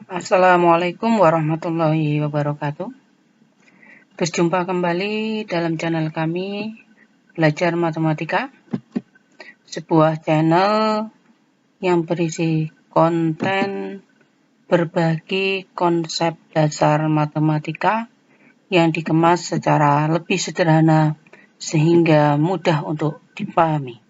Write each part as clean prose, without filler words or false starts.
Assalamualaikum warahmatullahi wabarakatuh. Berjumpa kembali dalam channel kami Belajar Matematika, sebuah channel yang berisi konten berbagi konsep dasar matematika yang dikemas secara lebih sederhana sehingga mudah untuk dipahami.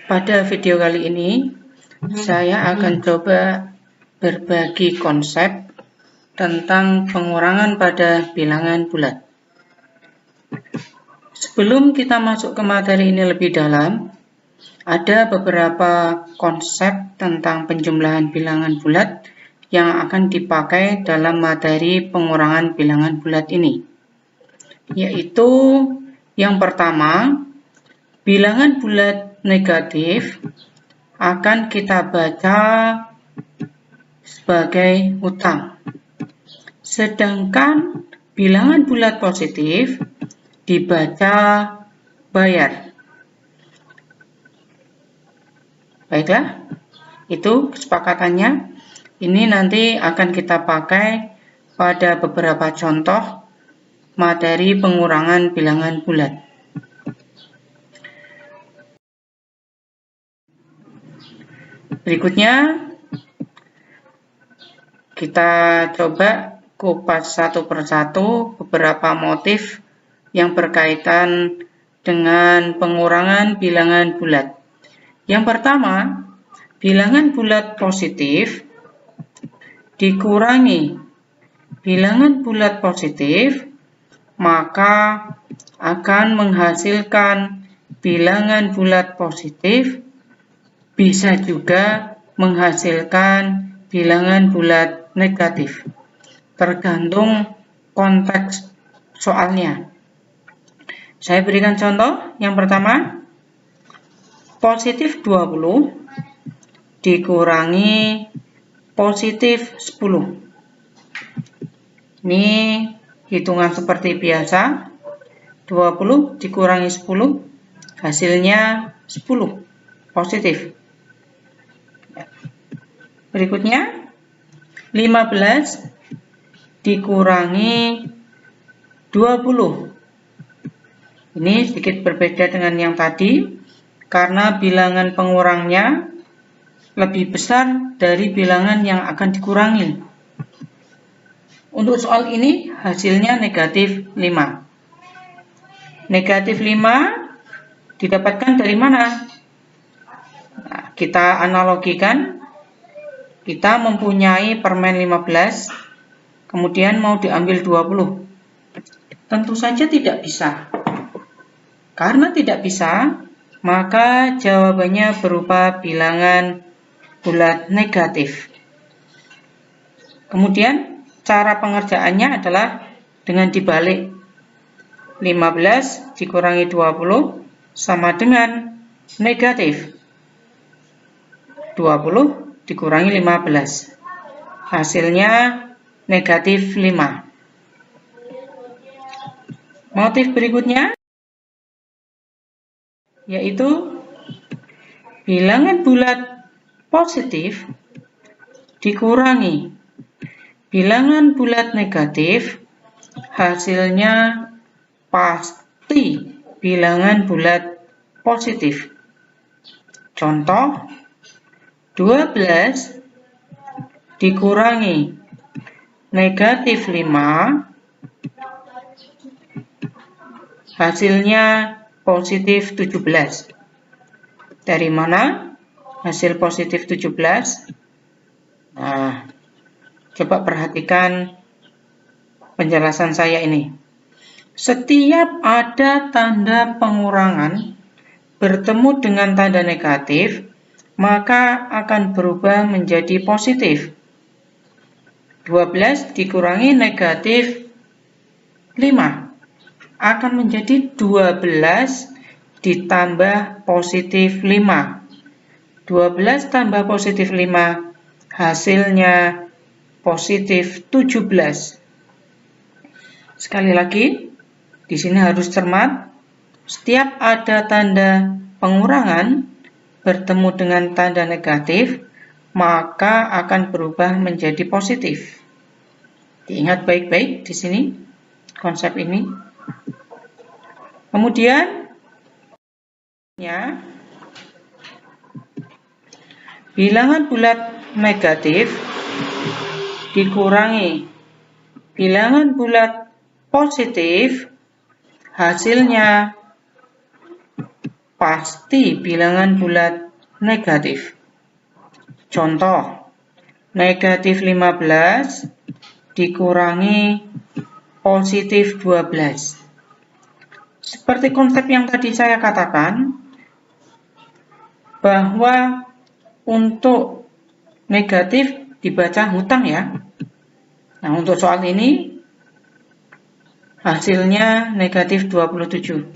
Pada video kali ini, saya akan coba berbagi konsep tentang pengurangan pada bilangan bulat. Sebelum kita masuk ke materi ini lebih dalam, ada beberapa konsep tentang penjumlahan bilangan bulat yang akan dipakai dalam materi pengurangan bilangan bulat ini. Yaitu yang pertama, bilangan bulat negatif akan kita baca sebagai utang. Sedangkan bilangan bulat positif dibaca bayar. Baiklah, itu kesepakatannya. Ini nanti akan kita pakai pada beberapa contoh materi pengurangan bilangan bulat. Berikutnya, kita coba kupas satu persatu beberapa motif yang berkaitan dengan pengurangan bilangan bulat. Yang pertama, bilangan bulat positif dikurangi bilangan bulat positif, maka akan menghasilkan bilangan bulat positif, bisa juga menghasilkan bilangan bulat negatif, tergantung konteks soalnya. Saya berikan contoh. Yang pertama, positif 20 dikurangi positif 10. Ini hitungan seperti biasa. 20 dikurangi 10, hasilnya 10, positif. Berikutnya, 15 dikurangi 20. Ini sedikit berbeda dengan yang tadi, karena bilangan pengurangnya lebih besar dari bilangan yang akan dikurangi. Untuk soal ini, hasilnya negatif 5. Negatif 5 didapatkan dari mana? Nah, kita analogikan. Kita mempunyai permen 15, kemudian mau diambil 20. Tentu saja tidak bisa. Karena tidak bisa, maka jawabannya berupa bilangan bulat negatif. Kemudian, cara pengerjaannya adalah dengan dibalik. 15 dikurangi 20 sama dengan negatif 20 dikurangi 15. Hasilnya negatif 5. Motif berikutnya yaitu bilangan bulat positif dikurangi bilangan bulat negatif, hasilnya pasti bilangan bulat positif. Contoh, 12 dikurangi negatif 5, hasilnya positif 17. Dari mana hasil positif 17? Nah, coba perhatikan penjelasan saya ini. Setiap ada tanda pengurangan bertemu dengan tanda negatif, maka akan berubah menjadi positif. 12 dikurangi negatif 5 akan menjadi 12 ditambah positif 5. 12 tambah positif 5, hasilnya positif 17. Sekali lagi, di sini harus cermat. Setiap ada tanda pengurangan bertemu dengan tanda negatif, maka akan berubah menjadi positif. Diingat baik-baik di sini konsep ini. Kemudian bilangan bulat negatif dikurangi bilangan bulat positif, hasilnya pasti bilangan bulat negatif. Contoh, negatif 15 dikurangi positif 12. Seperti konsep yang tadi saya katakan, bahwa untuk negatif dibaca hutang ya. Nah, untuk soal ini hasilnya negatif 27.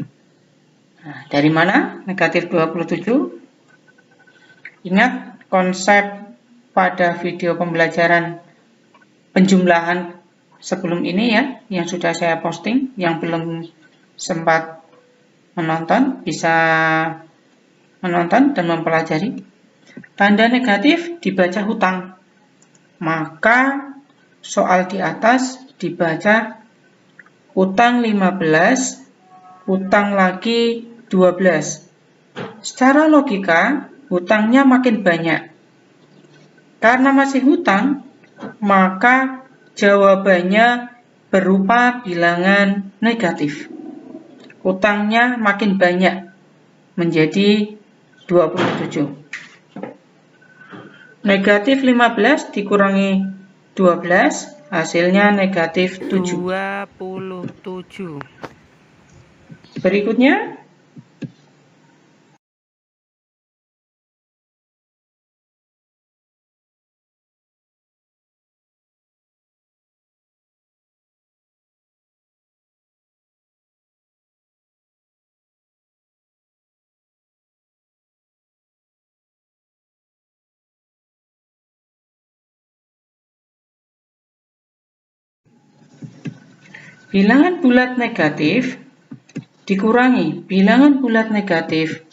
Nah, dari mana negatif 27? Ingat konsep pada video pembelajaran penjumlahan sebelum ini ya, yang sudah saya posting. Yang belum sempat menonton bisa menonton dan mempelajari. Tanda negatif dibaca hutang, maka soal di atas dibaca hutang 15, hutang lagi 12. Secara logika, hutangnya makin banyak. Karena masih hutang, maka jawabannya berupa bilangan negatif. Hutangnya makin banyak, menjadi 27. Negatif 15 dikurangi 12, hasilnya negatif 27. Berikutnya, bilangan bulat negatif dikurangi bilangan bulat negatif,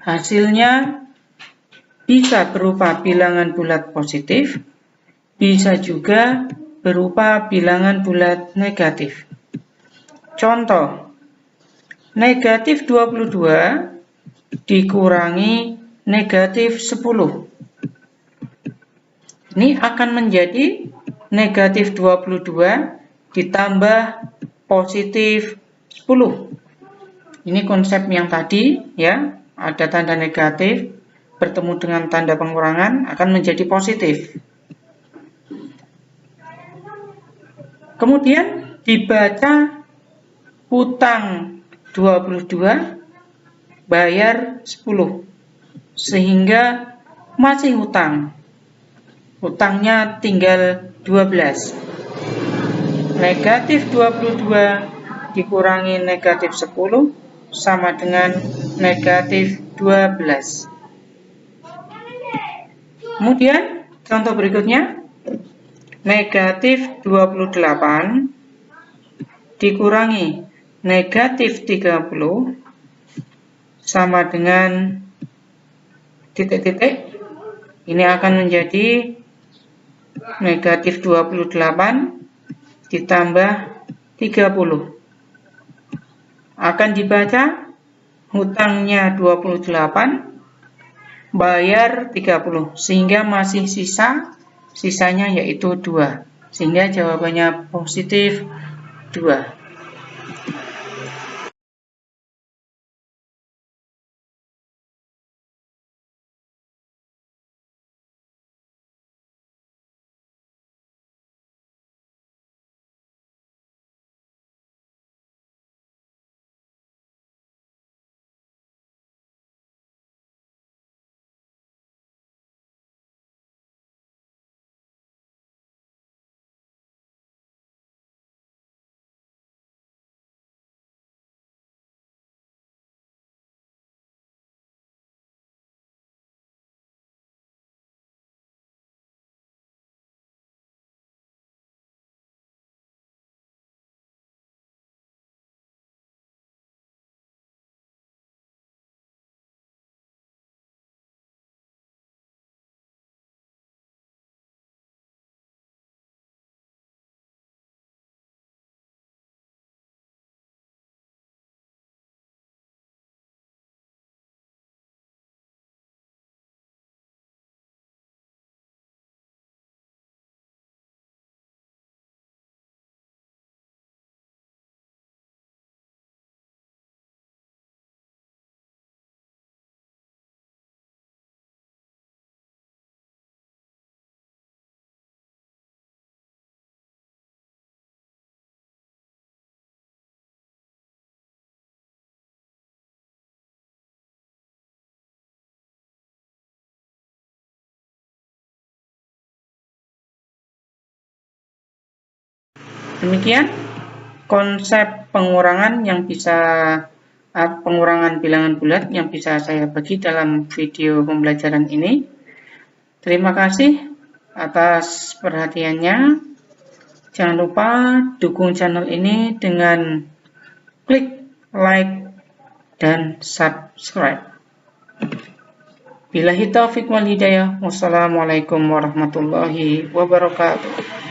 hasilnya bisa berupa bilangan bulat positif, bisa juga berupa bilangan bulat negatif. Contoh, negatif 22 dikurangi negatif 10. Ini akan menjadi negatif 22 ditambah positif 10. Ini konsep yang tadi ya, ada tanda negatif bertemu dengan tanda pengurangan akan menjadi positif. Kemudian dibaca hutang 22 bayar 10 sehingga masih hutang. Hutangnya tinggal 12. Negatif 22 dikurangi negatif 10 sama dengan negatif 12. Kemudian contoh berikutnya, negatif 28 dikurangi negatif 30 sama dengan titik-titik. Ini akan menjadi negatif 28 ditambah 30. Akan dibaca hutangnya 28, bayar 30, sehingga masih sisanya yaitu 2. Sehingga jawabannya positif 2. Demikian konsep pengurangan bilangan bulat yang bisa saya bagi dalam video pembelajaran ini. Terima kasih atas perhatiannya. Jangan lupa dukung channel ini dengan klik like dan subscribe. Billahi taufiq wal hidayah. Wassalamualaikum warahmatullahi wabarakatuh.